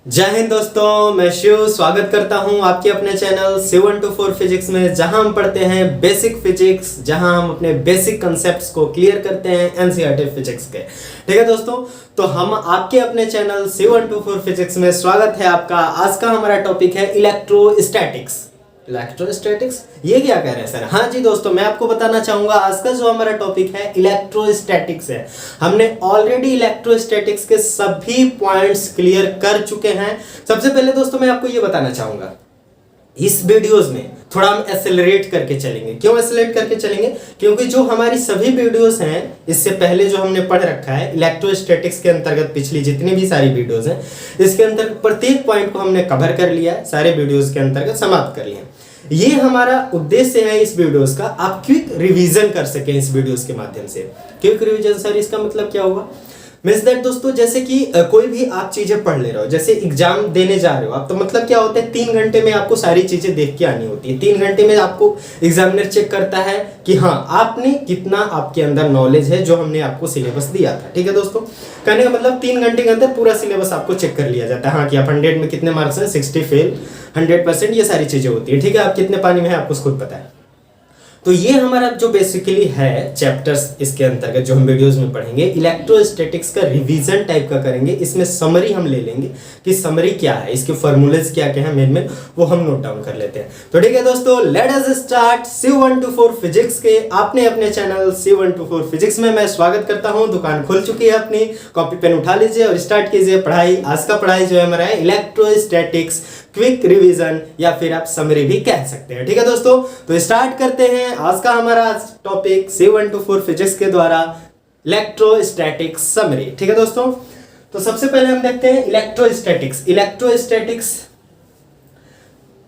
जय हिंद दोस्तों, मैं शिव स्वागत करता हूं आपके अपने चैनल 724 फिजिक्स में, जहां हम पढ़ते हैं बेसिक फिजिक्स, जहां हम अपने बेसिक कंसेप्ट्स को क्लियर करते हैं एनसीईआरटी फिजिक्स के। ठीक है दोस्तों, तो हम आपके अपने चैनल 724 फिजिक्स में स्वागत है आपका। आज का हमारा टॉपिक है इलेक्ट्रोस्टैटिक्स। इलेक्ट्रोस्टैटिक्स, ये क्या कह रहे हैं सर? हाँ जी दोस्तों, मैं आपको बताना चाहूंगा आज का जो हमारा टॉपिक है इलेक्ट्रोस्टैटिक्स है। हमने ऑलरेडी इलेक्ट्रोस्टैटिक्स के सभी पॉइंट्स क्लियर कर चुके हैं। सबसे पहले दोस्तों मैं आपको ये बताना चाहूंगा, इस वीडियोस में थोड़ा हम एक्सेलरेट करके चलेंगे। क्यों एक्सेलरेट करके चलेंगे? क्योंकि जो हमारी सभी वीडियोस हैं, इससे पहले जो हमने पढ़ रखा है इलेक्ट्रोस्टैटिक्स के अंतर्गत, पिछली जितनी भी सारी वीडियोस हैं, इसके अंतर्गत प्रत्येक पॉइंट को हमने कवर कर लिया है, सारे वीडियोस के अंतर्गत समाप्त कर लिया है। ये हमारा उद्देश्य है इस वीडियोस का, आप क्विक रिवीजन कर सकें इस वीडियोस के माध्यम से। क्विक रिवीजन सर, इसका मतलब क्या होगा? मीन्स दैट दोस्तों, जैसे कि कोई भी आप चीजें पढ़ ले रहे हो, जैसे एग्जाम देने जा रहे हो आप, तो मतलब क्या होता है, 3 घंटे में आपको सारी चीजें देख के आनी होती है। 3 घंटे में आपको एग्जामिनर चेक करता है कि हाँ आपने कितना, आपके अंदर नॉलेज है जो हमने आपको सिलेबस दिया था। ठीक है दोस्तों, कहने का मतलब 3 घंटे के अंदर पूरा सिलेबस आपको चेक कर लिया जाता है। हाँ कि आप 100 में कितने मार्क्स हैं, 60 फेल, 100%, ये सारी चीजें होती है। ठीक है, आप कितने पानी में है आपको खुद पता है। तो ये हमारा जो बेसिकली है चैप्टर्स, इसके अंतर्गत जो हम वीडियोस में पढ़ेंगे, इलेक्ट्रोस्टैटिक्स का रिवीजन टाइप का करेंगे। इसमें समरी हम ले लेंगे कि समरी क्या है, इसके फॉर्मूलेज क्या क्या है मेन वो हम नोट डाउन कर लेते हैं। तो ठीक है दोस्तों, लेट अस स्टार्ट 724 फिजिक्स के आपने अपने चैनल 724 फिजिक्स में मैं स्वागत करता हूं। दुकान खुल चुकी है अपनी, कॉपी पेन उठा लीजिए और स्टार्ट कीजिए पढ़ाई। आज का पढ़ाई जो है हमारा है इलेक्ट्रोस्टैटिक्स क्विक रिवीजन, या फिर आप समरी भी कह सकते हैं। ठीक है दोस्तों, तो स्टार्ट करते हैं आज का हमारा टॉपिक 724 फिजिक्स के द्वारा इलेक्ट्रोस्टैटिक्स समरी। ठीक है दोस्तों, तो सबसे पहले हम देखते हैं इलेक्ट्रोस्टैटिक्स। इलेक्ट्रोस्टैटिक्स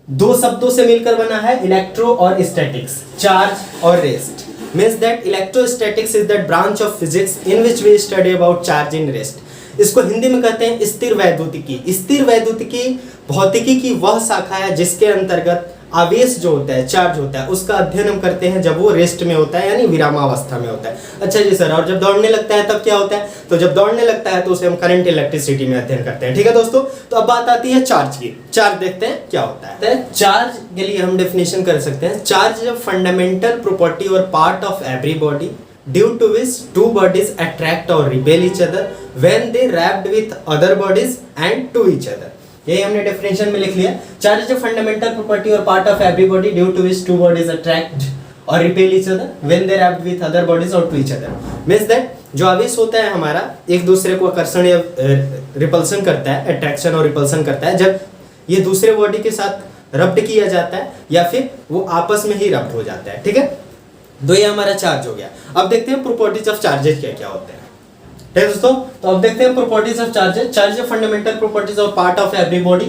दो शब्दों से मिलकर बना है, इलेक्ट्रो और स्टैटिक्स, चार्ज और rest. Means that electrostatics is that branch of physics in which we study about charge in rest. इसको हिंदी में कहते हैं स्थिर वैद्युतिकी। स्थिर वैद्युतिकी भौतिकी की वह शाखा है जिसके अंतर्गत आवेश जो होता है, चार्ज होता है, उसका अध्ययन हम करते हैं जब वो रेस्ट में होता है, यानी विरामावस्था में होता है। अच्छा जी सर, और जब दौड़ने लगता है तब क्या होता है? तो जब दौड़ने लगता है तो उसे हम करंट इलेक्ट्रिसिटी में अध्ययन करते हैं। ठीक है दोस्तों, तो अब बात आती है चार्ज की। चार्ज देखते हैं क्या होता है। चार्ज के लिए हम डेफिनेशन कर सकते हैं, चार्ज इज फंडामेंटल प्रॉपर्टी और part of every body due to which two bodies attract or repel each other when they wrapped with other bodies and to each other। यही हमने डेफिनेशन में लिख लिया। चार्ज इज फंडामेंटल प्रॉपर्टी और part of every body due to which two bodies attract और repel each other when they rubbed with other bodies और to each other. Means that जो आवेश होता है हमारा, एक दूसरे को आकर्षण या रिपल्सन करता है, अट्रैक्शन और रिपल्सन करता है जब ये दूसरे बॉडी के साथ रब्ड किया जाता है या फिर वो आपस में ही रब्ड हो जाता है। ठीक है, तो ये हमारा चार्ज हो गया। अब देखते हैं प्रॉपर्टीज ऑफ चार्जेस क्या क्या होते हैं। ठीक है दोस्तों, तो अब देखते हैं properties of charges. Charge is fundamental properties of part of every body.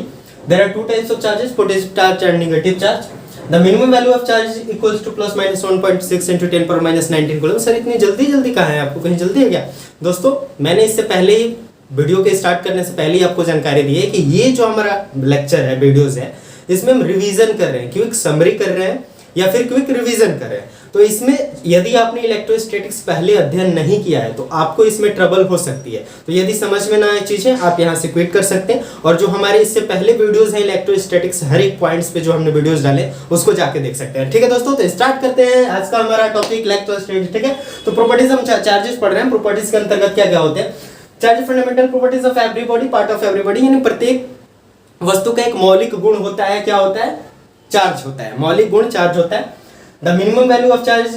There are 2 types of charges, positive charge and negative charge. The minimum value of charge equals to plus minus 1.6 × 10⁻⁹ coulomb. Sir इतनी जल्दी कहाँ है, आपको कहीं जल्दी है क्या? दोस्तों मैंने इससे पहले ही वीडियो के स्टार्ट करने से पहले ही आपको जानकारी दी है कि ये जो हमारा लेक्चर है, वीडियोज है, इसमें हम रिवीजन कर रहे हैं, क्विक समरी कर रहे हैं या फिर क्विक रिवीजन कर रहे हैं। तो इसमें यदि आपने इलेक्ट्रोस्टैटिक्स पहले अध्ययन नहीं किया है तो आपको इसमें ट्रबल हो सकती है। तो यदि समझ में ना आए चीजें, आप यहाँ से क्विट कर सकते हैं, और जो हमारे इससे पहले वीडियोस हैं इलेक्ट्रोस्टैटिक्स, हर एक पॉइंट्स पे जो हमने वीडियोस डाले उसको जाके देख सकते हैं। ठीक है दोस्तों, तो स्टार्ट करते हैं आज का हमारा टॉपिक इलेक्ट्रोस्टैटिक्स। ठीक है, तो प्रॉपर्टीज हम चार्जेस पढ़ रहे हैं। प्रॉपर्टीज के अंतर्गत क्या क्या होते हैं? Charge fundamental properties of every body, part of every body, यानी प्रत्येक वस्तु का एक मौलिक गुण होता है। क्या होता है? चार्ज होता है, मौलिक गुण चार्ज होता है। The minimum value of charge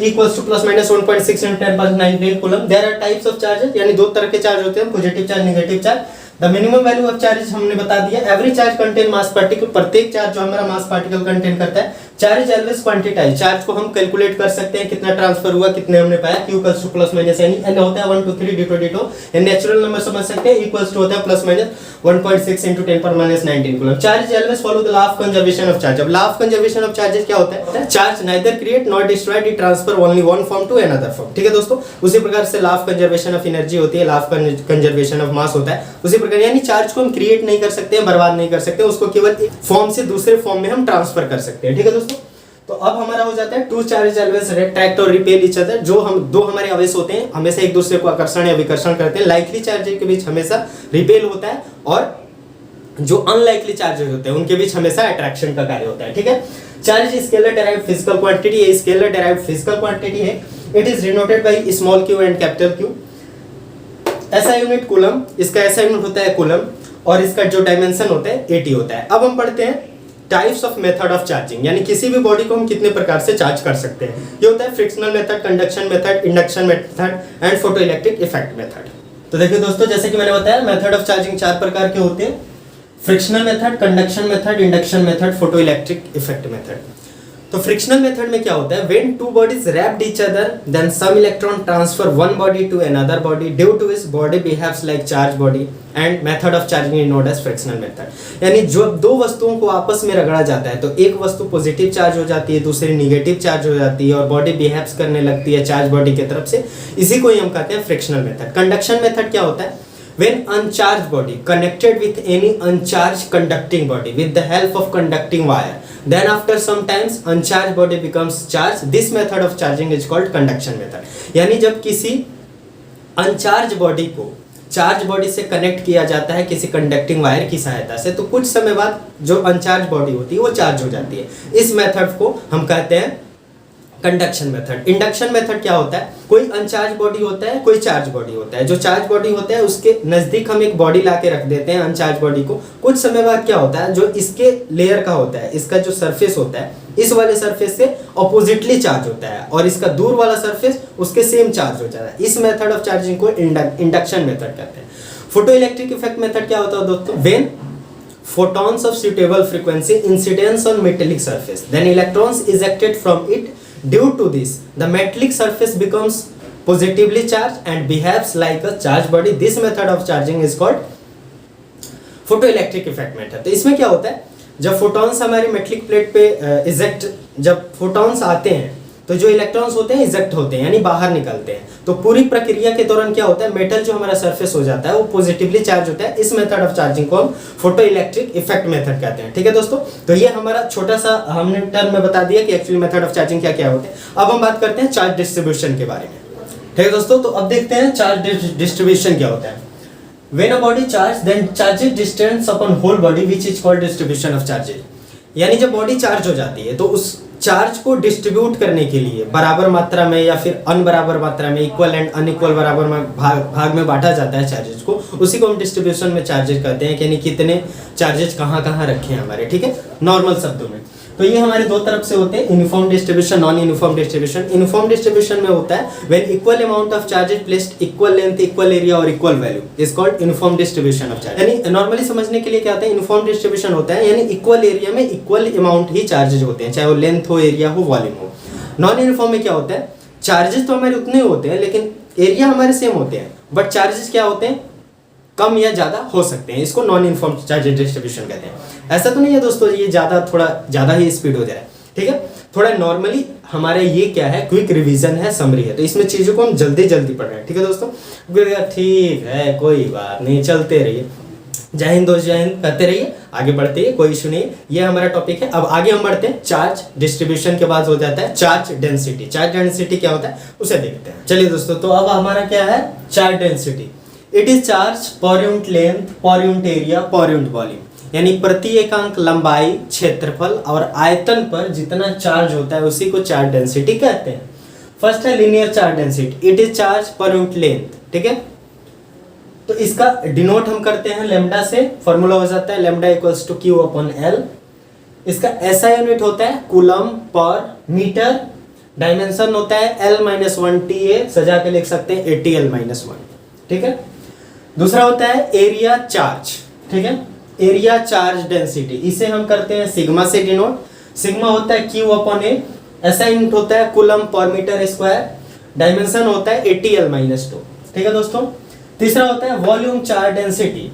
equals to plus minus 1.6 × 10⁻⁹ coulomb. There are types of charges, यानी 2 तरह के चार्ज होते हैं, positive charge, negative charge. The minimum value of charge हमने बता दिया। एवरी चार्ज कंटेन मास पार्टिकल, प्रत्येक चार्ज जो हमारा मास पार्टिकल कंटेन करता है। चार्ज ऑलवेज क्वांटिटाइज, चार्ज को हम कैलकुलेट कर सकते हैं, कितना ट्रांसफर हुआ, कितने हमने पाया। Q equals to plus minus, यानी n होता है 1 2 3 d2 d2, ये नेचुरल नंबर समझ सकते हैं। इक्वल्स टू होता है plus minus 1.6 × 10⁻⁹ coulomb. Charge always follow the law of conservation of charge. अब law of conservation of charges क्या होता है? Charge neither create not destroyed, it transfer only one form to another form. ठीक है दोस्तों, उसी प्रकार से law of conservation of energy होती है, law of conservation of mass होता है। उसी प्रकार यानी चार्ज को हम क्रिएट नहीं कर सकते हैं, बर्बाद नहीं कर सकते, उसको केवल एक फॉर्म से दूसरे फॉर्म में हम ट्रांसफर कर सकते हैं। ठीक है दोस्तों, तो अब हमारा हो जाता है टू चार्ज ऑलवेज अट्रैक्ट और रिपेल ईच अदर। जो हम दो हमारे आवेश होते हैं हमेशा एक दूसरे को आकर्षण या विकर्षण करते हैं। लाइकली चार्जेज के बीच हमेशा रिपेल होता है और जो अनलाइकली चार्जेज होते हैं उनके बीच हमेशा अट्रैक्शन का कार्य होता है। ठीक है, charge scalar derived physical quantity है, स्केलर डेराइव्ड फिजिकल क्वांटिटी है। It is denoted by small q and capital Q। ऐसा यूनिट कूलम, इसका ऐसा यूनिट होता है कूलम और इसका जो डायमेंशन होता है 80 होता है। अब हम पढ़ते हैं types of method of charging, यानी किसी भी बॉडी को हम कितने प्रकार से चार्ज कर सकते हैं। ये होता है frictional method, conduction method, induction method and photoelectric effect method. तो देखिए दोस्तों, जैसे कि मैंने बताया मेथड ऑफ चार्जिंग 4 प्रकार के होते हैं, frictional method, conduction method, induction method, photoelectric effect method. तो फ्रिक्शनल मेथड में क्या होता है, when two bodies rubbed each other then some electron transfer one body to another body due to his body behaves like charge body and method of charging is known as frictional method. यानी जो दो वस्तुओं को आपस में रगड़ा जाता है तो एक वस्तु पॉजिटिव चार्ज हो जाती है, दूसरी निगेटिव चार्ज हो जाती है और बॉडी बिहेव्स करने लगती है चार्ज बॉडी की तरफ से, इसी को ही हम कहते हैं फ्रिक्शनल मेथड। कंडक्शन मेथड क्या होता है, when uncharged body connected with any uncharged conducting body with the help of conducting wire, then after some times uncharged body becomes charged, this method of charging is called conduction method। यानी जब किसी uncharged body को charge body से connect किया जाता है किसी conducting wire की सहायता से, तो कुछ समय बाद जो अनचार्ज बॉडी होती है वो चार्ज हो जाती है। इस मेथड को हम कहते हैं कंडक्शन मेथड। इंडक्शन मेथड क्या होता है, कोई अनचार्ज बॉडी होता है, कोई चार्ज बॉडी होता है। जो चार्ज बॉडी होता है उसके नजदीक हम एक बॉडी लाके रख देते हैं अनचार्ज बॉडी को। कुछ समय बाद क्या होता है, जो इसके लेयर का होता है, इसका जो सरफेस होता है इस वाले सरफेस से ऑपोजिटली चार्ज होता है और इसका दूर वाला सरफेस उसके सेम चार्ज हो जाता है। इस मेथड ऑफ चार्जिंग को इंडक्शन मेथड कहते हैं। फोटो इलेक्ट्रिक इफेक्ट मेथड क्या होता है दोस्तों, when photons of suitable frequency incidence on metallic surface then electrons ejected from it. Due to this, the metallic surface becomes positively charged and behaves like a charged body. This method of charging is called photoelectric effect method। तो इसमें क्या होता है, जब photons हमारी metallic plate पे जब photons आते हैं तो जो इलेक्ट्रॉन्स होते हैं इजेक्ट होते हैं यानी बाहर निकलते हैं। तो पूरी प्रक्रिया के दौरान क्या होता है, मेटल जो हमारा सरफेस हो जाता है वो पॉजिटिवली चार्ज होता है। इस मेथड ऑफ चार्जिंग को हम फोटो इलेक्ट्रिक इफेक्ट मेथड कहते हैं। ठीक है दोस्तों, तो ये हमारा छोटा सा हमने टर्म में बता दिया कि एक्चुअली मेथड ऑफ चार्जिंग क्या क्या होते हैं। अब हम बात करते हैं चार्ज डिस्ट्रीब्यूशन के बारे में। ठीक है दोस्तों, तो अब देखते हैं चार्ज डिस्ट्रीब्यूशन क्या होता है। When a body charged, then charges disturbs upon whole body, which is called distribution of charges। यानी जब बॉडी चार्ज हो जाती है तो उस चार्ज को डिस्ट्रीब्यूट करने के लिए बराबर मात्रा में या फिर अनबराबर मात्रा में, इक्वल एंड अनइक्वल बराबर में भाग में बांटा जाता है चार्जेस को, उसी को हम डिस्ट्रीब्यूशन में चार्जेस कहते हैं। यानी कितने चार्जेस कहाँ कहाँ रखे हैं हमारे। ठीक है, नॉर्मल शब्दों में तो ये हमारे दो तरफ से होते हैं, uniform distribution, non uniform distribution. Uniform distribution में होता है when equal amount of charges placed equal length, equal area और equal value is called uniform distribution of charge. यानी नॉर्मली समझने के लिए क्या होता है, यूनिफॉर्म डिस्ट्रीब्यूशन होता है यानी इक्वल एरिया में इक्वल अमाउंट ही चार्जेस होते हैं, चाहे वो लेंथ हो, एरिया हो, वॉल्यूम हो। नॉन यूनिफॉर्म में क्या होता है, चार्जेस तो हमारे उतने ही होते हैं लेकिन एरिया हमारे सेम होते हैं, बट चार्जेस क्या होते हैं, कम या ज्यादा हो सकते हैं। इसको नॉन यूनिफॉर्म चार्ज डिस्ट्रीब्यूशन कहते हैं। ऐसा तो नहीं है दोस्तों ये थोड़ा ज्यादा ही स्पीड हो जाए। ठीक है, थोड़ा नॉर्मली हमारे ये क्या है, क्विक रिवीजन है, समरी है, तो इसमें चीजों को हम जल्दी जल्दी पढ़ रहे हैं। ठीक है दोस्तों, ठीक है कोई बात नहीं, चलते रहिए। जय हिंद दोस्त, जय हिंद करते रहिए, आगे बढ़ते रहिए, कोई इशू नहीं। ये हमारा टॉपिक है। अब आगे हम बढ़ते हैं, चार्ज डिस्ट्रीब्यूशन के बाद हो जाता है चार्ज डेंसिटी। चार्ज डेंसिटी क्या होता है उसे देखते हैं। चलिए दोस्तों, तो अब हमारा क्या है, charge density. It is charge per unit length, per unit area, per unit volume. यानी प्रति एकांक लंबाई, क्षेत्रफल और आयतन पर जितना चार्ज होता है उसी को चार्ज डेंसिटी कहते हैं। फर्स्ट है linear charge density. It is charge per unit length. ठीक है, तो इसका डिनोट हम करते हैं लेमडा से। फॉर्मूला हो जाता है lambda equals to Q upon L. इसका ऐसा यूनिट होता है कूलम पर मीटर। डायमेंशन होता है L-1 TA, सजा के लिख सकते हैं 80L-1। ठीक है, दूसरा होता है एरिया चार्ज। ठीक है, एरिया चार्ज डेंसिटी, इसे हम करते हैं सिग्मा से डिनोट। सिग्मा होता है Q अपॉन A। ऐसा यूनिट होता है कूलम पर मीटर स्क्वायर। डायमेंशन होता है 80L-2। ठीक है दोस्तों, तीसरा होता है volume charge density.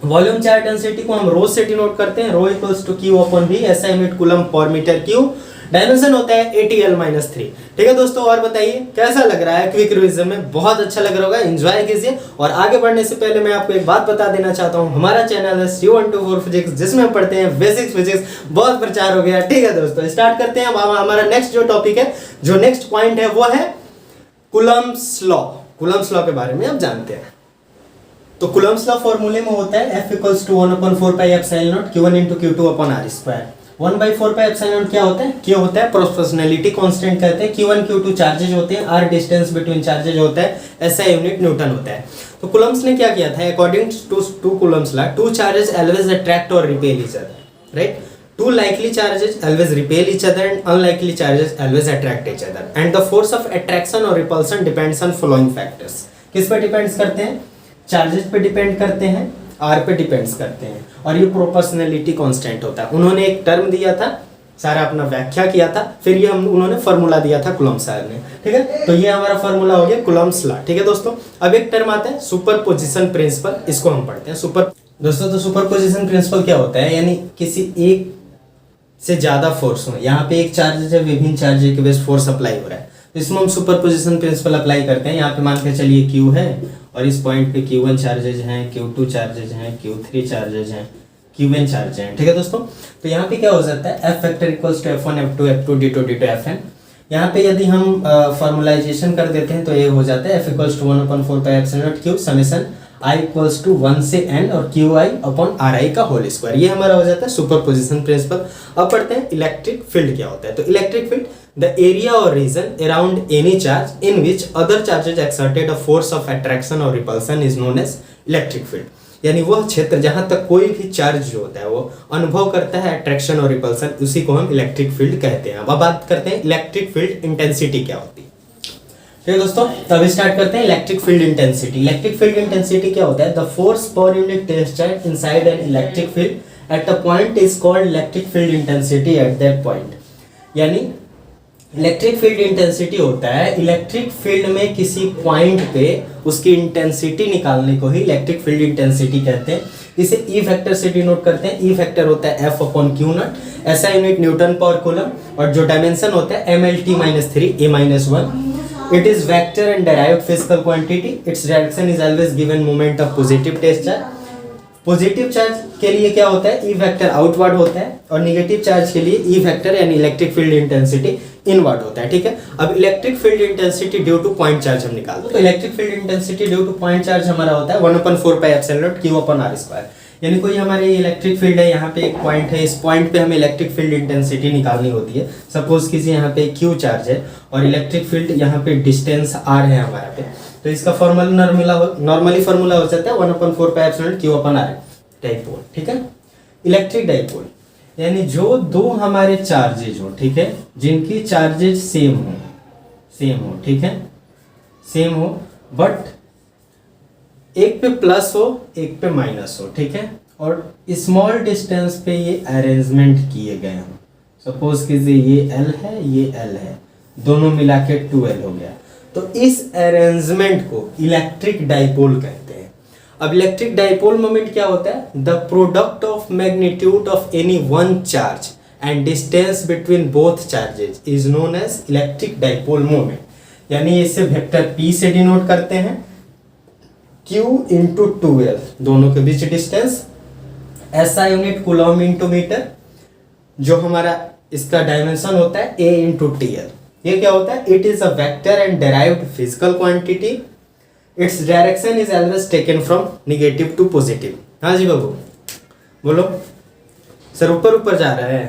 Volume charge density को हम रो से डिनोट करते हैं, rho equals to Q upon V। ऐसा यूनिट कूलम पर मीटर क्यूब। डायमेंशन होता है ATL-3। ठीक है दोस्तों, और बताइए कैसा लग रहा है क्विक रिवीजन में? बहुत अच्छा लग रहा होगा, एंजॉय कीजिए। और आगे बढ़ने से पहले मैं आपको एक बात बता देना चाहता हूँ, हमारा चैनल है C124 फिजिक्स, जिसमें हम पढ़ते हैं बेसिक फिजिक्स। बहुत प्रचार हो गया। ठीक है दोस्तों, स्टार्ट करते हैं। अब हमारा नेक्स्ट जो टॉपिक है, जो नेक्स्ट पॉइंट है, वो है कूलम्ब्स लॉ। कूलम्ब्स लॉ के बारे में अब जानते हैं। तो कूलम्ब्स लॉ फॉर्मूले में होता है F = 1/4 pi epsilon not Q1 × Q2/r²। 1/4 pi epsilon not क्या होता है? Q होता है प्रोपोर्शनैलिटी कांस्टेंट कहते हैं, Q1 Q2 चार्जेज होते हैं, R डिस्टेंस बिटवीन चार्जेज होता है, SI यूनिट न्यूटन होता है। तो कूलम्ब्स ने क्या किया था? According to Coulomb's law, two charges always attract और repel each other, right? Two likely charges always repel each other and unlikely charges always attract each other. And the force of attraction or repulsion depends on following factors. किस पे depends करते हैं? Charges पे depend करते हैं, R पे depends करते हैं, और ये प्रोपोर्शनैलिटी कांस्टेंट होता है। उन्होंने एक टर्म दिया था, सारा अपना व्याख्या किया था, फिर ये उन्होंने फार्मूला दिया था कूलम्ब्स साहब ने। ठीक है, तो ये हमारा फार्मूला हो गया कूलम्ब्स लॉ। ठीक है दोस्तों, अब एक टर्म आता है सुपरपोजिशन प्रिंसिपल, इसको हम पढ़ते हैं। दोस्तों, तो सुपरपोजिशन प्रिंसिपल क्या होता है? यानी किसी एक से ज्यादा फोर्स हो, यहाँ पे एक चार्ज है, विभिन्न चार्ज के बेस फोर्स अप्लाई हो रहा है, तो इसमें हम सुपरपोजिशन प्रिंसिपल अप्लाई करते हैं। यहाँ पे मान के चलिए Q है, और इस पॉइंट पे Q1 चार्जेज हैं, Q2 चार्जेज हैं, Q3 चार्जेज हैं, Qn चार्ज हैं। ठीक है दोस्तों, तो यहाँ पे क्या हो जाता है? F factor = F1 F2 F2 D2 D2 Fn। यहाँ पे यदि हम फॉर्मुलाइजेशन कर देते हैं तो ये हो जाता है F = 1/4 pi epsilon not Q summation I = 1 से n और QI/RI का होल स्क्वायर। ये हमारा हो जाता है सुपरपोजिशन प्रिंसिपल। अब पढ़ते हैं इलेक्ट्रिक फील्ड क्या होता है। तो इलेक्ट्रिक फील्ड, द एरिया और region around any charge in which other charges exerted a force of attraction और repulsion is known as electric field. यानी वह क्षेत्र जहां तक कोई भी चार्ज जो होता है वो अनुभव करता है अट्रैक्शन और रिपल्सन, उसी को हम इलेक्ट्रिक फील्ड कहते हैं। अब बात करते हैं इलेक्ट्रिक फील्ड इंटेंसिटी क्या होती है। ठीक है दोस्तों, तब स्टार्ट करते हैं electric field intensity. Electric field intensity क्या होता है? The force per unit test charge inside an electric field at a point is called electric field intensity at that point. यानी इलेक्ट्रिक फील्ड इंटेंसिटी होता है electric field में किसी point पे उसकी इंटेंसिटी निकालने को ही इलेक्ट्रिक फील्ड इंटेंसिटी कहते हैं। इसे ई फैक्टर से डिनोट करते हैं। ई फैक्टर होता है F/Q0, SI यूनिट न्यूटन पर कूलम, और जो डायमेंशन होता है MLT-3 A-1। It is vector and derived physical quantity. Its direction is always given moment of positive test charge. Positive charge के लिए क्या होता है? ई वेक्टर आउटवर्ड होता है, और नेगेटिव चार्ज के लिए ई वेक्टर यानी इलेक्ट्रिक फील्ड इंटेंसिटी इनवर्ड होता है। ठीक है, अब electric field intensity due two point charge हम निकालते हैं। तो electric field intensity due two point charge हमारा होता है 1/4 पाई एप्सिलॉन नॉट Q/r²। यानी कोई हमारे इलेक्ट्रिक फील्ड है, यहाँ पे एक पॉइंट है, इस पॉइंट पे हमें इलेक्ट्रिक फील्ड इंटेंसिटी निकालनी होती है। सपोज कीजिए यहाँ पे Q चार्ज है और इलेक्ट्रिक फील्ड यहाँ पे डिस्टेंस R है हमारा पे, तो इसका फॉर्मूला नॉर्मली फॉर्मूला हो जाता है 1/4 पाई एप्सिलॉन Q/r डाइपोल। ठीक है, इलेक्ट्रिक डाइपोल यानी जो दो हमारे चार्जेज हो, ठीक है, जिनकी चार्जेज सेम हो, ठीक है, सेम हो, बट एक पे प्लस हो एक पे माइनस हो, ठीक है, और स्मॉल डिस्टेंस पे ये अरेंजमेंट किए गए हो। सपोज कीजिए ये L है, ये L है, दोनों मिला के 2L हो गया, तो इस अरेंजमेंट को इलेक्ट्रिक डाइपोल कहते हैं। अब इलेक्ट्रिक डाइपोल मोमेंट क्या होता है? The product of magnitude of any one charge and distance between both charges is known as electric dipole moment. यानी इसे वेक्टर P से डिनोट करते हैं, Q इंटू 2L दोनों के बीच distance, SI unit coulomb into metre, जो हमारा इसका डायमेंशन होता है A इंटू TL। ये क्या होता है? It is a vector and derived physical quantity. Its direction is always taken from negative to positive. हाँ जी बाबू बोलो सर, ऊपर ऊपर जा रहा है।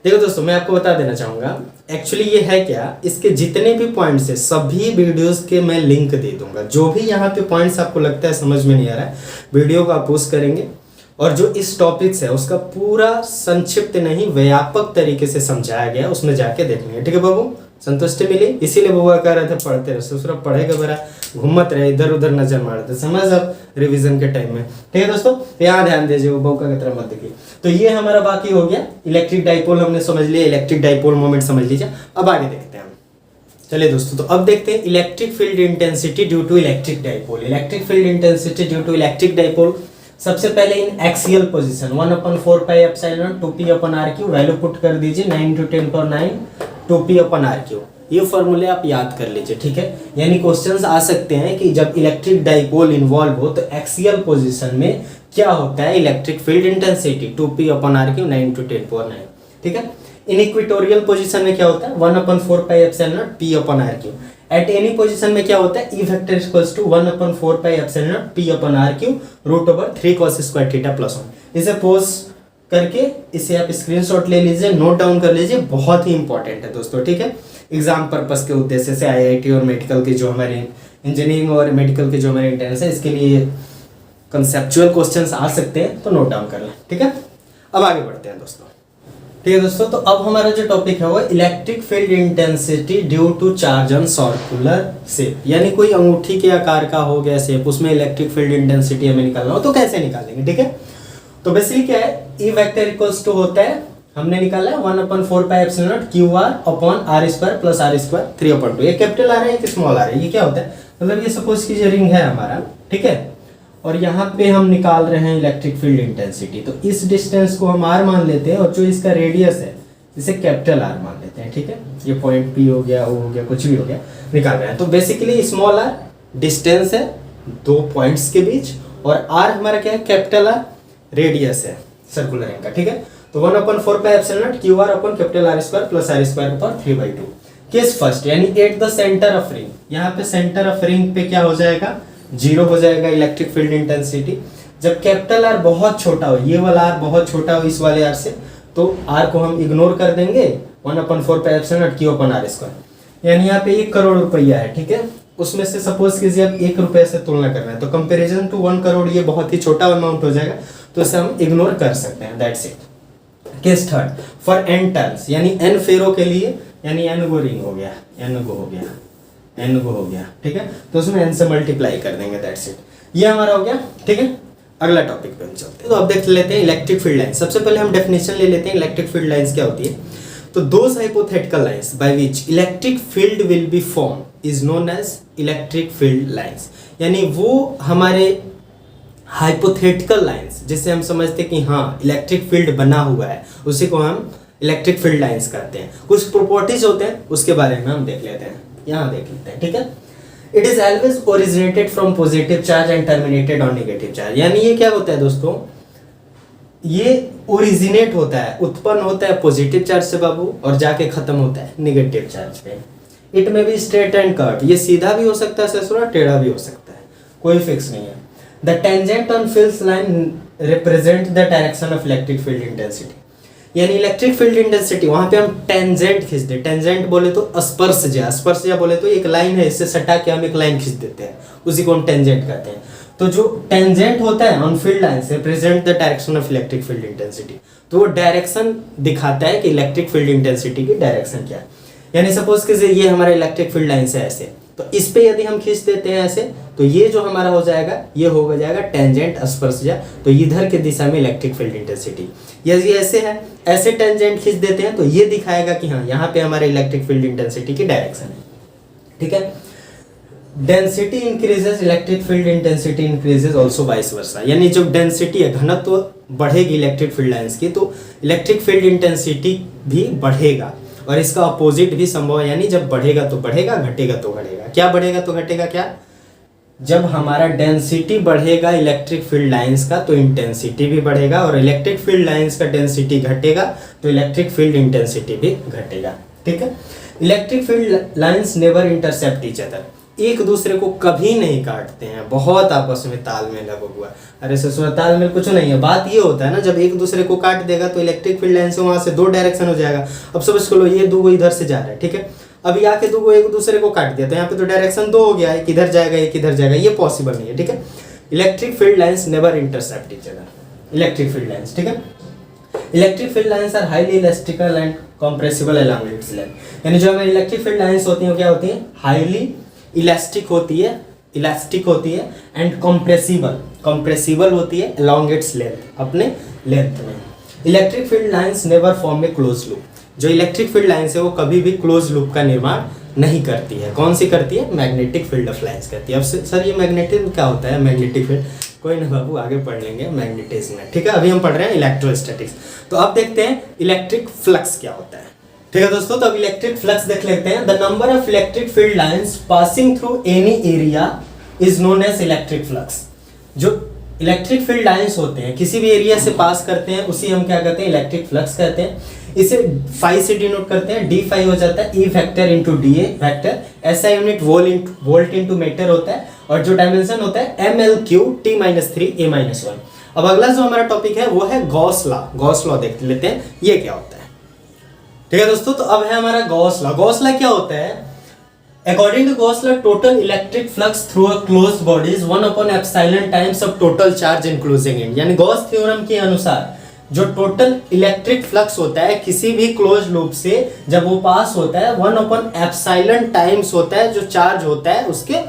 देखो दोस्तों, मैं आपको बता देना चाहूँगा एक्चुअली ये है क्या, इसके जितने भी पॉइंट्स है सभी वीडियोस के मैं लिंक दे दूंगा। जो भी यहाँ पे पॉइंट्स आपको लगता है समझ में नहीं आ रहा है, वीडियो को आप पोस्ट करेंगे, और जो इस टॉपिक्स है उसका पूरा संक्षिप्त नहीं व्यापक तरीके से समझाया गया, उसमें जाके देख लेंगे। ठीक है बाबू, संतुष्टि मिली? इसीलिए बबुआ कह रहे थे पढ़ते रहे, ससुरा पढ़ेगा बड़ा घूमत रहे, इधर उधर नजर मारते, समझ अब रिवीजन के टाइम में। ठीक है दोस्तों, यहाँ ध्यान दीजिए, वो बउका की तरह मत देखिए। तो ये हमारा बाकी हो गया, इलेक्ट्रिक डाइपोल हमने समझ लिया, इलेक्ट्रिक डाइपोल मोमेंट समझ लीजिए। अब आगे देखते हैं हम। चलिए दोस्तों, तो अब देखते हैं electric field intensity due to electric dipole. Electric field intensity due to electric dipole सबसे पहले in axial position 1/4 pi epsilon 2p upon are q, value put कर दीजिए 9 × 10⁹ 2p अपन आर क्यू। ये फॉर्मूले आप याद कर लीजिए, ठीक है। यानी क्वेश्चंस आ सकते हैं कि जब इलेक्ट्रिक डाइपोल इन्वॉल्व हो तो एक्सियल पोजीशन में क्या होता है, electric field intensity 2p upon are cube 9 × 10⁹, ठीक है। इन इक्वेटोरियल पोजीशन में क्या होता है 1/4 pi epsilon p upon are cube. At any position में क्या होता है, E vector equals to 1/4 pi epsilon p upon are cube √3 cos square theta plus 1। इसे पोज करके इसे आप स्क्रीनशॉट ले लीजिए, नोट डाउन कर लीजिए, बहुत ही इंपॉर्टेंट है दोस्तों, ठीक है। एग्जाम पर्पस के उद्देश्य से IIT और मेडिकल के जो हमारे इंजीनियरिंग और मेडिकल के जो हमारे इंटर्न्स है, इसके लिए कंसेप्चुअल क्वेश्चंस आ सकते हैं, तो नोट डाउन कर लें, ठीक है। अब आगे बढ़ते हैं दोस्तों, ठीक है दोस्तों। तो अब हमारा जो टॉपिक है वो electric field intensity due to charge on circular shape, यानी कोई अंगूठी के आकार का हो गया शेप, उसमें इलेक्ट्रिक फील्ड इंटेंसिटी हमें निकालना हो तो कैसे निकालेंगे, ठीक है। तो बेसिकली क्या है, E वेक्टर इक्वल्स टू होता है, हमने निकाला है 1/4 pi epsilon QR upon r² plus r² 3/2। ये कैपिटल आ रहा है कि स्मॉल आ रहा है, ये क्या होता है, मतलब ये सपोज कीजिए रिंग है हमारा, ठीक है, और यहाँ पे हम निकाल रहे हैं इलेक्ट्रिक फील्ड इंटेंसिटी। तो इस डिस्टेंस को हम r मान लेते हैं और जो इसका रेडियस है इसे कैपिटल R मान लेते हैं, ठीक है। ये पॉइंट P हो गया, O हो गया, कुछ भी हो गया, निकाल रहे हैं। तो बेसिकली स्मॉल r डिस्टेंस है दो पॉइंट्स के बीच, और r हमारा क्या है, कैपिटल R रेडियस है सर्कुलर रिंग का, ठीक है। तो 1/4 pi epsilon QR upon capital R² plus r² पर 3/2। केस फर्स्ट, यानी at the centre of ring, यहाँ पे सेंटर ऑफ रिंग पे क्या हो जाएगा, 0 हो जाएगा इलेक्ट्रिक फील्ड इंटेंसिटी। जब कैपिटल R बहुत छोटा हो, ये वाला R बहुत छोटा हो इस वाले R से, तो R को हम इग्नोर कर देंगे, 1/4 पाई एप्सिलॉन Q अपन r²। यानी यहाँ पे 1 करोड़ रुपया है, ठीक है, उसमें से सपोज कीजिए आप 1 रुपये से तुलना कर रहे हैं, तो कंपेरिजन टू 1 करोड़ ये बहुत ही छोटा अमाउंट हो जाएगा, तो इसे हम इग्नोर कर सकते हैं, that's it. Case third, for n turns, यानी n फेरो के लिए, यानी n गो रिंग हो गया, n गो हो गया, ठीक है, तो उसमें n से मल्टीप्लाई कर देंगे, दैट्स इट। ये हमारा हो गया, ठीक है। अगला टॉपिक पे हम चलते हैं, तो अब देख लेते हैं इलेक्ट्रिक फील्ड लाइन। सबसे पहले हम डेफिनेशन ले लेते हैं इलेक्ट्रिक फील्ड लाइंस क्या होती है। तो those hypothetical lines by which electric field will be form is known as electric field lines, यानी वो हमारे हाइपोथेटिकल लाइंस जिससे हम समझते हैं कि हाँ इलेक्ट्रिक फील्ड बना हुआ है, उसी को हम इलेक्ट्रिक फील्ड लाइंस कहते हैं। कुछ प्रॉपर्टीज होते हैं उसके बारे में हम देख लेते हैं, यहाँ देख लेते हैं, ठीक है। It is always originated from positive charge and terminated on negative charge, यानी ये क्या होता है दोस्तों, ये ओरिजिनेट होता है, उत्पन्न होता है पॉजिटिव चार्ज से बाबू, और जाके खत्म होता है नेगेटिव चार्ज पे। इट में बी स्ट्रेट एंड कर्व, ये सीधा भी हो सकता है ससुरा, टेढ़ा भी हो सकता है, कोई फिक्स नहीं है। The tangent on field line represent the direction of electric field intensity, यानी इलेक्ट्रिक फील्ड इंटेंसिटी वहां पे हम टेंजेंट खींच दें। टेंजेंट बोले तो स्पर्शजा बोले तो एक लाइन है, इससे सटा के हम एक लाइन खींच देते हैं, उसी को हम टेंजेंट कहते हैं। तो जो टेंजेंट होता है ऑन फील्ड लाइन से represent the direction of electric field intensity, तो वो डायरेक्शन दिखाता है कि इलेक्ट्रिक फील्ड इंटेंसिटी की डायरेक्शन क्या है। यानी सपोज कीजिए ये हमारा इलेक्ट्रिक फील्ड लाइन से ऐसे, तो इस पे यदि हम खींच देते हैं ऐसे, तो ये जो हमारा हो जाएगा, ये हो जाएगा टेंजेंट स्पर्शजा, तो इधर के दिशा में इलेक्ट्रिक फील्ड इंटेंसिटी। यदि ऐसे है, ऐसे टेंजेंट खींच देते हैं तो ये दिखाएगा कि हाँ यहाँ पे हमारे इलेक्ट्रिक फील्ड इंटेंसिटी की डायरेक्शन है, ठीक है। Density increases, electric field intensity increases also vice versa, यानी जब डेंसिटी है, घनत्व बढ़ेगी इलेक्ट्रिक फील्ड लाइंस की, तो इलेक्ट्रिक फील्ड इंटेंसिटी भी बढ़ेगा, और इसका अपोजिट भी संभव है, यानी जब बढ़ेगा तो बढ़ेगा, घटेगा तो घटेगा। क्या बढ़ेगा तो घटेगा, क्या, जब हमारा डेंसिटी बढ़ेगा इलेक्ट्रिक फील्ड लाइंस का तो इंटेंसिटी भी बढ़ेगा, और इलेक्ट्रिक फील्ड लाइंस का डेंसिटी घटेगा तो इलेक्ट्रिक फील्ड इंटेंसिटी भी घटेगा, ठीक है। Electric field lines never intercept each other, एक दूसरे को कभी नहीं काटते हैं, बहुत आपस में तालमेल लगा हुआ। अरे ससुर तालमेल कुछ नहीं है, बात ये होता है ना, जब एक दूसरे को काट देगा तो इलेक्ट्रिक फील्ड लाइन से वहां से दो डायरेक्शन हो जाएगा। अब समझ लो ये दो इधर से जा रहा है, ठीक है, अभी आके दो एक दूसरे को काट दिया तो यहाँ पे तो डायरेक्शन दो हो गया, एक इधर जाएगा एक इधर जाएगा, ये पॉसिबल नहीं है, ठीक है। Electric field lines never intercept each other, electric field lines, ठीक है। Electric field lines are highly elastical and compressible along its length, यानी जो हमारी इलेक्ट्रिक फील्ड लाइंस होती हैं क्या होती हैं, हाईली इलास्टिक होती है एंड कंप्रेसिबल होती है अलोंग इट्स लेंथ, अपने लेंथ में। Electric field lines never form a close loop, जो इलेक्ट्रिक फील्ड लाइंस है वो कभी भी क्लोज लूप का निर्माण नहीं करती है। कौन सी करती है, मैग्नेटिक फील्ड ऑफ लाइंस करती है। अब सर ये मैग्नेटिक क्या होता है, मैग्नेटिक फील्ड कोई ना बाबू, आगे पढ़ लेंगे मैग्नेटिज्म में, ठीक है। अभी हम पढ़ रहे हैं इलेक्ट्रोस्टैटिक्स। तो अब देखते हैं इलेक्ट्रिक फ्लक्स क्या होता है, ठीक है दोस्तों। तो अब इलेक्ट्रिक फ्लक्स देख लेते हैं। The number of electric field lines passing through any area is known as electric flux. जो इलेक्ट्रिक फील्ड लाइंस होते हैं किसी भी एरिया से पास करते हैं, उसी हम क्या कहते हैं, इलेक्ट्रिक फ्लक्स कहते हैं। इसे फाई से डिनोट करते हैं, डी फाई हो जाता है E vector into D A vector. ऐसा यूनिट वोल्ट इंटू मीटर होता है, और जो डायमेंशन होता है M L cube T minus 3 A minus 1। अब अगला जो हमारा टॉपिक है वो है गॉस लॉ। गॉस लॉ देख लेते हैं ये क्या होता है, ठीक है दोस्तों। तो अब है हमारा गॉस लॉ। गॉस लॉ क्या होता है? According to Gauss law, total electric flux through a closed body is 1 upon epsilon times of total charge enclosing it। यानी गॉस थ्योरम के अनुसार जो टोटल इलेक्ट्रिक फ्लक्स होता है किसी भी क्लोज लूप से जब वो पास होता है 1 upon एप्सिलॉन टाइम्स होता है, जो चार्ज होता है उसके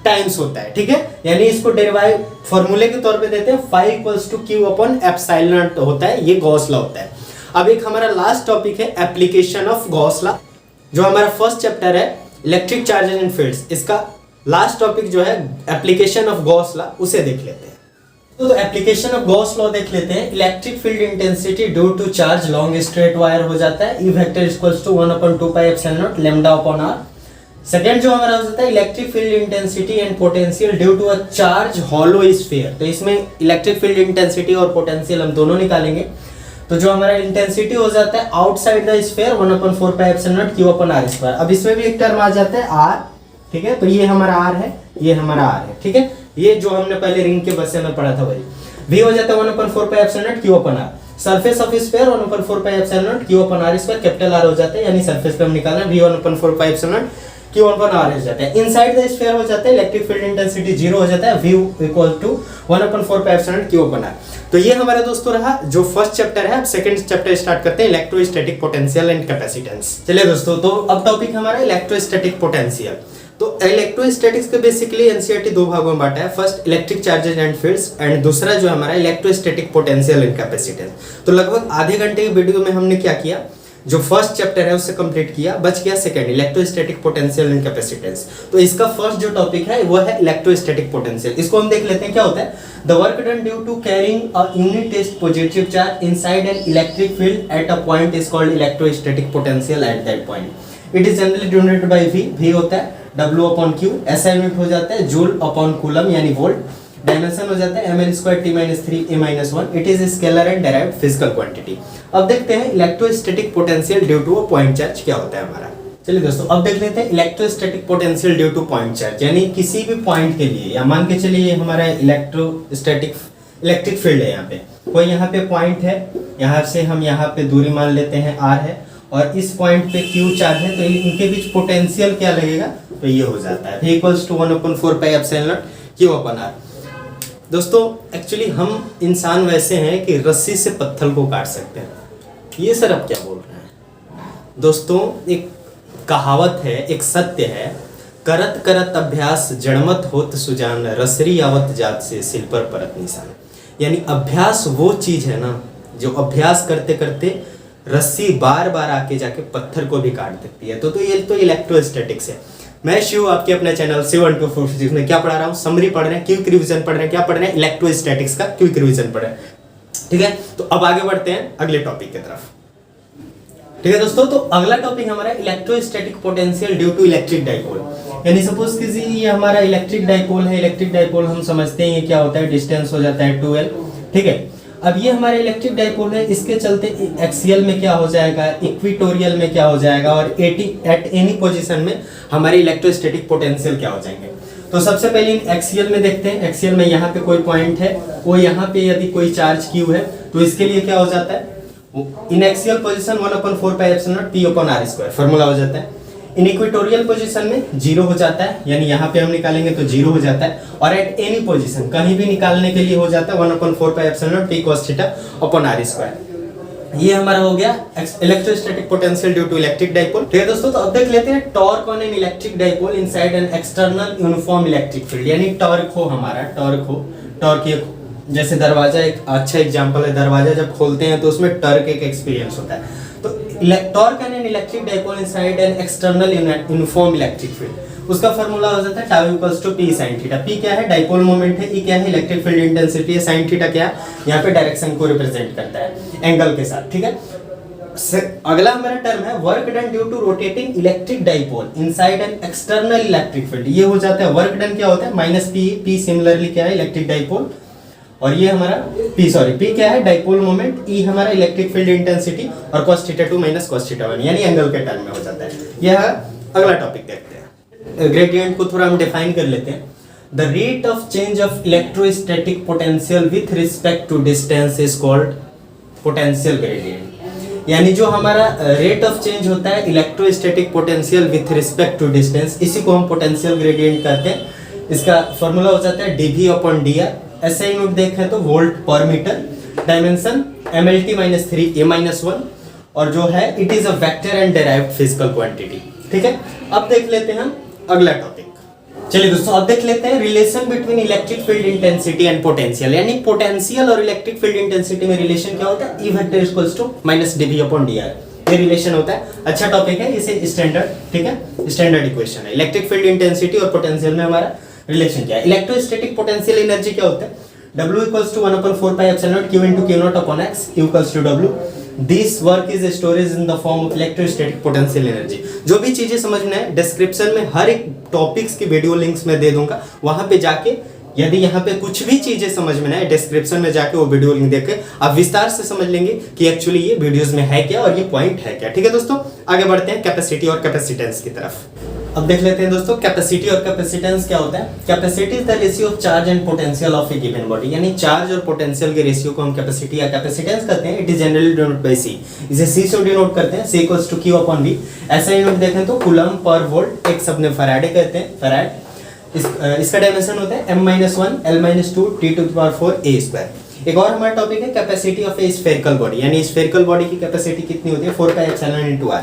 टाइम्स होता है, ठीक है। यानी इसको डेरिवाइव फॉर्मूले के तौर पे देते हैं, phi equals to q upon epsilon होता है, ये गॉस लॉ होता है। अब एक हमारा लास्ट टॉपिक है एप्लीकेशन ऑफ गॉस लॉ, जो हमारा फर्स्ट चैप्टर है इलेक्ट्रिक चार्जेस एंड फील्ड्स। इसका लास्ट टॉपिक जो है एप्लीकेशन ऑफ गॉस लॉ, उसे देख लेते हैं। तो एप्लीकेशन ऑफ गॉस लॉ देख लेते हैं। Electric field intensity due to charge long straight wire हो जाता है, E vector equals to 1 upon 2 pi epsilon naught lambda upon R. Second जो हमारा हो जाता है electric field intensity and potential due to a charge hollow sphere. तो इसमें इलेक्ट्रिक फील्ड इंटेंसिटी और पोटेंशियल हम दोनों निकालेंगे। तो जो हमारा इंटेंसिटी हो जाता है outside the sphere 1 upon 4 pi epsilon naught q upon r square. अब इसमें भी एक टर्म आ जाता है r, ठीक है। तो ये हमारा r है, ये हमारा r है, ठीक है। ये जो हमने पहले रिंग के बसे में पढ़ा था वही। v हो जाता है 1 upon 4 pi epsilon naught q upon r। Surface of sphere 1 upon 4 pi epsilon naught q upon r square, capital R हो जाता है, यानी सरफेस पे हम निकालना है v 1 upon 4 pi epsilon naught q upon r हो जाता है। इनसाइड द स्फीयर हो जाता है इलेक्ट्रिक फील्ड इंटेंसिटी 0 हो जाता है, v equal to 1 upon 4 pi epsilon naught q upon r। तो ये हमारा दोस्तों रहा जो फर्स्ट चैप्टर है। अब सेकंड चैप्टर स्टार्ट करते हैं, इलेक्ट्रोस्टैटिक पोटेंशियल एंड कैपेसिटेंस। चलिए दोस्तों, तो अब टॉपिक हमारा इलेक्ट्रोस्टैटिक पोटेंशियल। तो इलेक्ट्रोस्टैटिक्स के बेसिकली एनसीईआरटी दो भागों में बांटा है, first electric charges and fields and दूसरा जो हमारा इलेक्ट्रोस्टैटिक पोटेंशियल एंड कैपेसिटेंस। तो लगभग आधे घंटे की वीडियो में हमने क्या किया, जो फर्स्ट चैप्टर है उससे कंप्लीट किया, बच गया second electrostatic potential and capacitance. तो इसका फर्स्ट जो टॉपिक है वो है इलेक्ट्रोस्टैटिक पोटेंशियल। इसको हम देख लेते हैं क्या होता है। The work done due to carrying a unit positive charge inside an electric field at a point is called electrostatic potential at that point. It is generally denoted by v होता है w upon q, ऐसा unit हो जाता है joule upon coulomb यानी volt. Dimension हो जाता है ml square t minus 3 a minus 1। It is scalar and derived physical quantity. अब देखते हैं electrostatic potential due to a point charge क्या होता है हमारा। चलिए दोस्तों, अब देख लेते हैं electrostatic potential due two point charge, यानी किसी भी पॉइंट के लिए, या मान के चलिए हमारा इलेक्ट्रोस्टैटिक इलेक्ट्रिक फील्ड है, यहाँ पे कोई यहाँ पे पॉइंट है, यहाँ से हम यहाँ पे दूरी मान लेते हैं r है, और इस पॉइंट पे q चार्ज है, तो इनके बीच पोटेंशियल क्या लगेगा, तो ये हो जाता है v equals to 1 upon 4 pi epsilon naught q upon r। दोस्तों एक्चुअली हम इंसान वैसे हैं कि रस्सी से पत्थर को काट सकते हैं। ये सर अब क्या बोल रहे हैं दोस्तों, एक कहावत है, एक सत्य है, करत करत अभ्यास जड़मत होत सुजान, रसरी आवत जात से सिल पर परत निशान। यानी अभ्यास वो चीज है ना, जो अभ्यास करते करते रस्सी बार बार आके जाके पत्थर को भी काट देती है। तो ये तो इलेक्ट्रोस्टैटिक्स है। मैं शिव आपके अपने चैनल 724 फिजिक्स में क्या पढ़ा रहा हूँ, समरी पढ़ रहे हैं, क्विक रिवीजन पढ़ रहे हैं, क्या पढ़ रहे हैं, इलेक्ट्रोस्टैटिक्स का क्विक रिवीजन पढ़ रहे हैं, ठीक है। तो अब आगे बढ़ते हैं अगले टॉपिक की तरफ, ठीक है दोस्तों। तो अगला टॉपिक हमारा electrostatic potential due to electric dipole. यानी सपोज कीजिए ये हमारा इलेक्ट्रिक डाइपोल है। इलेक्ट्रिक डाइपोल हम समझते हैं ये क्या होता है, डिस्टेंस हो जाता है 2l, ठीक है। अब ये हमारे इलेक्ट्रिक डाइपोल है, इसके चलते एक्सियल में क्या हो जाएगा, इक्वेटोरियल में क्या हो जाएगा, और एट एनी पोजीशन में हमारे इलेक्ट्रोस्टैटिक पोटेंशियल क्या हो जाएंगे। तो सबसे पहले एक्सियल में देखते हैं। एक्सियल में यहाँ पे कोई पॉइंट है, वो यहाँ पे यदि कोई चार्ज q है, तो इसके लिए क्या हो जाता है, in axial position 1 upon 4 pi epsilon naught p upon r square formula हो जाता है। इन इक्वेटोरियल पोजीशन में 0 हो जाता है, यानी यहाँ पे हम निकालेंगे तो 0 हो जाता है, और एट एनी पोजीशन कहीं भी निकालने के लिए हो जाता है 1 upon 4 pi epsilon naught p cos theta upon r square. ये हमारा हो गया electrostatic potential due to electric dipole, ठीक है दोस्तों। तो अब देख लेते हैं torque on an electric dipole inside an external uniform electric field. यानी टॉर्क हो हमारा, टॉर्क जैसे दरवाजा एक अच्छा एग्जांपल है, दरवाजा जब खोलते हैं तो उसमें टॉर्क एक एक्सपीरियंस होता है। तो torque on an electric dipole inside an external uniform electric field, उसका फॉर्मूला हो जाता है tau equals to P sine theta. P क्या है, डाइपोल मोमेंट है, ई क्या है, इलेक्ट्रिक फील्ड इंटेंसिटी है, साइन थीटा क्या है, यहाँ पे डायरेक्शन को रिप्रेजेंट करता है एंगल के साथ, ठीक है। अगला हमारा टर्म है work done due to rotating electric dipole inside an external electric field. ये हो जाता है वर्क डन, क्या होता है माइनस पी, पी सिमिलरली क्या है इलेक्ट्रिक डाइपोल, और ये हमारा पी क्या है डाइपोल मोमेंट, ई हमारा इलेक्ट्रिक फील्ड इंटेंसिटी, और cos theta 2 minus cos theta 1 यानी एंगल के टर्म में हो जाता है। यह अगला टॉपिक देखते हैं। ग्रेडियंट को थोड़ा हम डिफाइन कर लेते हैं। The rate of change of electrostatic potential with respect to distance is called potential gradient. यानी जो हमारा रेट ऑफ चेंज होता है electrostatic potential with respect to distance, इसी को हम पोटेंशियल ग्रेडियंट कहते हैं। इसका फॉर्मूला हो जाता है dV अपॉन dr। ऐसा यूनिट देखें तो वोल्ट पर metre, dimension mLT minus 3a-1, और जो है it is a vector and derived physical quantity, ठीक है। अब देख लेते हैं हम अगला टॉपिक। चलिए दोस्तों अब देख लेते हैं relation between electric field intensity and potential. यानी पोटेंशियल और इलेक्ट्रिक फील्ड इंटेंसिटी में रिलेशन क्या होता है, E vector equals to minus dV upon dr। ये रिलेशन होता है, अच्छा टॉपिक है, इसे स्टैंडर्ड, ठीक है, स्टैंडर्ड इक्वेशन है। इलेक्ट्रिक फील्ड इंटेंसिटी और पोटेंशियल में हमारा रिलेशन क्या है। इलेक्ट्रोस्टैटिक पोटेंशियल एनर्जी क्या होता है, W equals to 1/4πε0 Q into Q0 upon X, Q equals to W. This work is storage in the form of electrostatic potential energy। जो भी चीजें समझना है डिस्क्रिप्शन में हर एक टॉपिक्स की वीडियो लिंक्स में दे दूंगा, वहां पे जाके यदि यहाँ पे कुछ भी चीजें समझ में ना है डिस्क्रिप्शन में जाके वो वीडियो लिंक देख के आप विस्तार से समझ लेंगे कि एक्चुअली ये वीडियोस में है क्या और ये पॉइंट है क्या, ठीक है दोस्तों। आगे बढ़ते हैं कैपेसिटी और कैपेसिटेंस की तरफ। अब देख लेते हैं दोस्तों कैपेसिटी और कैपेसिटेंस क्या होता है। Capacity is the ratio of charge and potential of a given body. यानी चार्ज और पोटेंशियल के रेशियो को हम कैपेसिटी या कैपेसिटेंस कहते हैं। It is generally denote by C. इसे सी से डिनोट करते हैं, C equals to Q upon V। ऐसा यूनिट देखें तो कूलम पर वोल्ट, एक सबने फैराडे कहते हैं, फैराड। इसका डायमेंशन होता है m-1 l-2 T⁴ एक और हमारा टॉपिक है capacity of A spherical body. यानी स्फेरिकल बॉडी की कैपेसिटी कितनी होती है, 4πε into r।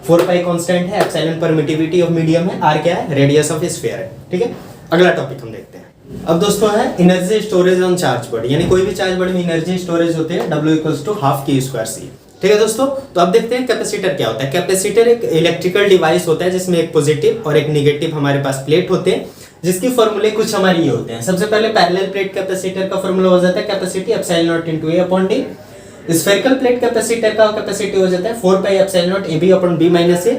4π कांस्टेंट है, एप्सिलॉन परमिटिविटी ऑफ मीडियम है, r क्या है, रेडियस ऑफ स्फीयर है, ठीक है। अगला टॉपिक हम देखते हैं। अब दोस्तों है energy storage on charge body. यानी कोई भी चार्ज बॉडी में एनर्जी स्टोरेज होती है W equals to half Q²C, ठीक है दोस्तों। तो अब देखते हैं कैपेसिटर क्या होता है। कैपेसिटर एक इलेक्ट्रिकल डिवाइस होता है जिसमें एक पॉजिटिव और एक नेगेटिव हमारे पास प्लेट होते हैं, जिसके फॉर्मूले कुछ हमारे ये होते हैं। सबसे पहले पैरेलल प्लेट कैपेसिटर का फॉर्मूला हो जाता है capacity epsilon naught into A upon D। Spherical plate capacitor का कैपेसिटी हो जाता है 4π epsilon naught AB upon B minus A।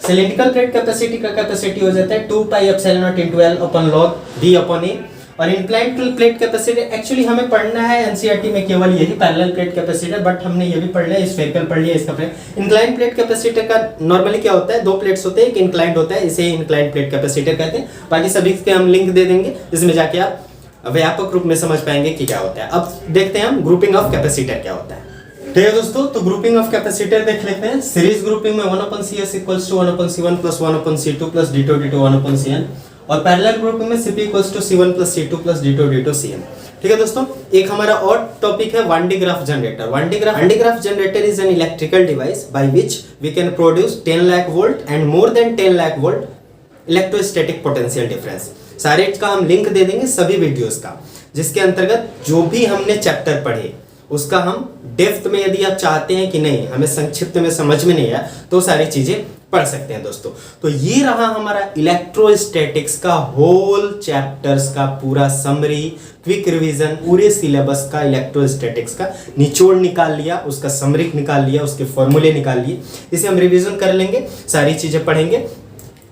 Cylindrical plate capacity का कैपेसिटी हो जाता है 2π epsilon naught into L upon log B upon A। और inclined plate capacitor actually हमें पढ़ना है एनसीईआरटी में केवल यही पैरेलल प्लेट कैपेसिटर, बट हमने ये भी पढ़ लिया, स्फेरिकल पढ़ लिया इसका प्लेट। इंक्लाइंड प्लेट कैपेसिटर का नॉर्मली क्या होता है, दो प्लेट्स होते हैं, एक इंक्लाइंड होता है, इसे इंक्लाइंड प्लेट कैपेसिटर कहते हैं। बाकी सभी के हम लिंक दे देंगे, जिसमें जाके आप व्यापक रूप में समझ पाएंगे कि क्या होता है। अब देखते हैं हम ग्रुपिंग ऑफ कैपेसिटर क्या होता है, ठीक है दोस्तों। तो ग्रुपिंग ऑफ कैपेसिटर देख लेते हैं। सीरीज ग्रुपिंग में 1/CS equals to 1/C1 plus 1/C2 plus D2 1/CN, और पैरेलल ग्रुपिंग में Cp equals to C1 plus C2 plus D2 CN, ठीक है दोस्तों। एक हमारा और टॉपिक है Van de Graaff generator. Van de Graaff generator is an electrical device by which we can produce 10 lakh volt and more than 10 lakh volt electrostatic potential difference. सारे का हम लिंक दे देंगे सभी वीडियोस का, जिसके अंतर्गत जो भी हमने चैप्टर पढ़े उसका हम डेप्थ में, यदि आप चाहते हैं कि नहीं हमें संक्षिप्त में समझ में नहीं आया, तो सारी चीजें पढ़ सकते हैं दोस्तों। तो ये रहा हमारा इलेक्ट्रोस्टैटिक्स का होल चैप्टर्स का पूरा समरी, क्विक रिवीजन, पूरे सिलेबस का इलेक्ट्रोस्टैटिक्स का निचोड़ निकाल लिया, उसका समरी निकाल लिया, उसके फॉर्मूले निकाल लिए। इसे हम रिवीजन कर लेंगे, सारी चीजें पढ़ेंगे,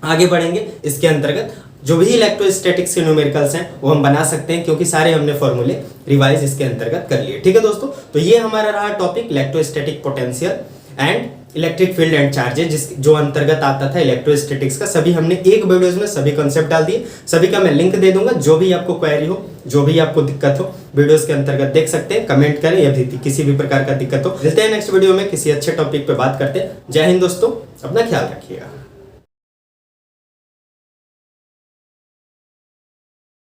आगे बढ़ेंगे। इसके अंतर्गत जो भी इलेक्ट्रोस्टैटिक्स के न्यूमेरिकल्स हैं वो हम बना सकते हैं, क्योंकि सारे हमने फॉर्मूले रिवाइज इसके अंतर्गत कर लिए, ठीक है दोस्तों। तो ये हमारा रहा topic electrostatic potential and electric field and charges, जो अंतर्गत आता था इलेक्ट्रोस्टैटिक्स का। सभी हमने एक वीडियोस में सभी कॉन्सेप्ट डाल दिए, सभी का मैं लिंक दे दूंगा। जो भी आपको क्वेरी हो, जो भी आपको दिक्कत हो, वीडियोस के अंतर्गत देख सकते हैं, कमेंट करें, यदि किसी भी प्रकार का दिक्कत हो। मिलते हैं नेक्स्ट वीडियो में किसी अच्छे टॉपिक पे बात करते हैं। जय हिंद दोस्तों, अपना ख्याल रखिएगा।